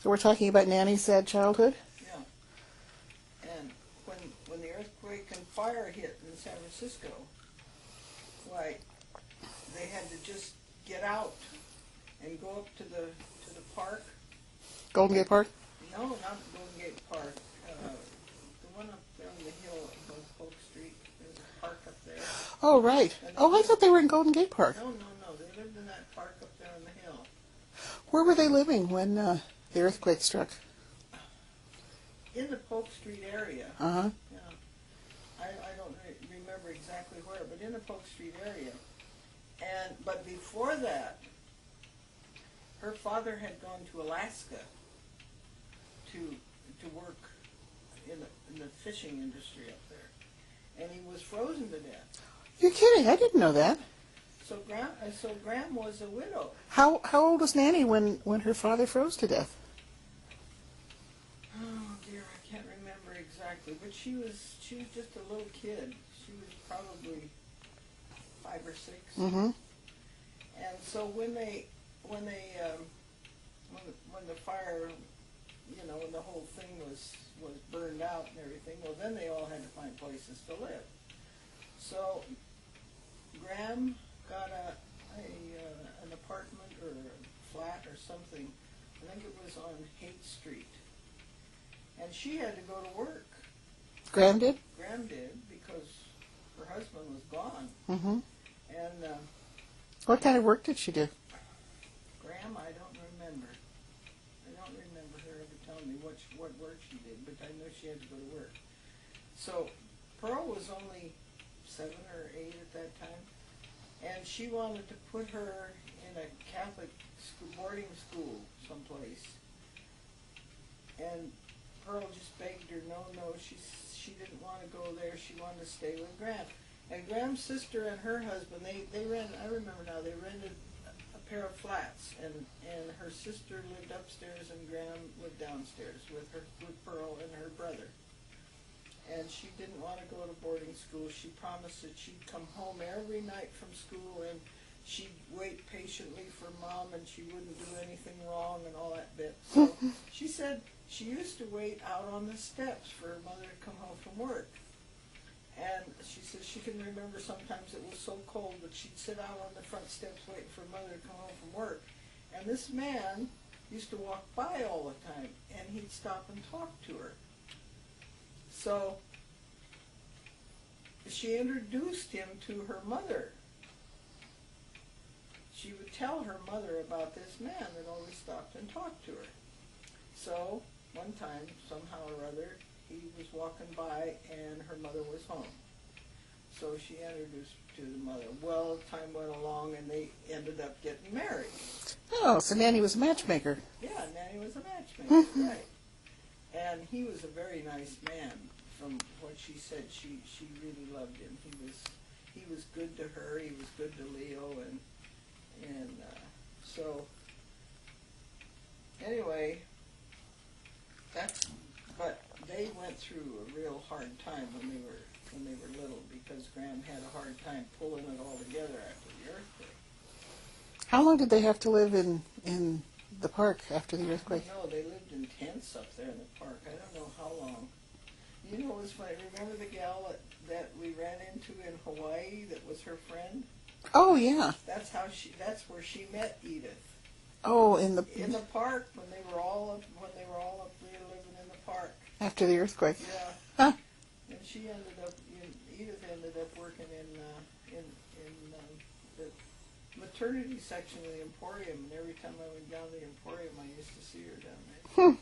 So we're talking about Nanny's sad childhood? Yeah. And when the earthquake and fire hit in San Francisco, why, they had to just get out and go up to the park. Golden Gate Park? No, not Golden Gate Park. The one up there on the hill above Polk Street. There's a park up there. Oh, right. Oh, I thought they were in Golden Gate Park. No. They lived in that park up there on the hill. Where were they living when the earthquake struck? In the Polk Street area. Uh-huh. Yeah. I don't remember exactly where, but in the Polk Street area. But before that, her father had gone to Alaska to work in the fishing industry up there, and he was frozen to death. You're kidding. I didn't know that. So Graham was a widow. How old was Nanny when her father froze to death? Oh dear, I can't remember exactly, but she was just a little kid. She was probably 5 or 6. Mm-hmm. And so when the fire, when the whole thing was burned out and everything, well, then they all had to find places to live. So Graham got an apartment or a flat or something. I think it was on Haight Street, and she had to go to work. Graham did? Graham did, because her husband was gone. Mm-hmm. And What kind of work did she do? Graham, I don't remember. I don't remember her ever telling me what work she did, but I know she had to go to work. So Pearl was only 7 or 8 at that time, and she wanted to put her in a Catholic boarding school someplace. And Pearl just begged her, no, she didn't want to go there. She wanted to stay with Graham. And Graham's sister and her husband, they rented, I remember now, they rented a pair of flats, and her sister lived upstairs and Graham lived downstairs with Pearl and her brother. And she didn't want to go to boarding school. She promised that she'd come home every night from school and she'd wait patiently for Mom and she wouldn't do anything wrong and all that bit. So she said she used to wait out on the steps for her mother to come home from work. And she says she can remember sometimes it was so cold that she'd sit out on the front steps waiting for her mother to come home from work. And this man used to walk by all the time, and he'd stop and talk to her. So she introduced him to her mother. She would tell her mother about this man that always stopped and talked to her. So one time, somehow or other, he was walking by and her mother was home. So she introduced to the mother. Well, time went along and they ended up getting married. Oh, so Nanny was a matchmaker. Yeah, Nanny was a matchmaker, right. And he was a very nice man. From what she said, she really loved him. He was good to her, he was good to Leo, and so anyway, but they went through a real hard time when they were little, because Graham had a hard time pulling it all together after the earthquake. How long did they have to live in the park after the earthquake? No, they lived in tents up there in the park. I don't know how long. You know, it was funny. Remember the gal that we ran into in Hawaii that was her friend? Oh, yeah. That's where she met Edith. Oh, in the park when they were all up there living in the park. After the earthquake. Yeah. Huh. And Edith ended up working in the maternity section of the Emporium, and every time I went down to the Emporium, I used to see her down there.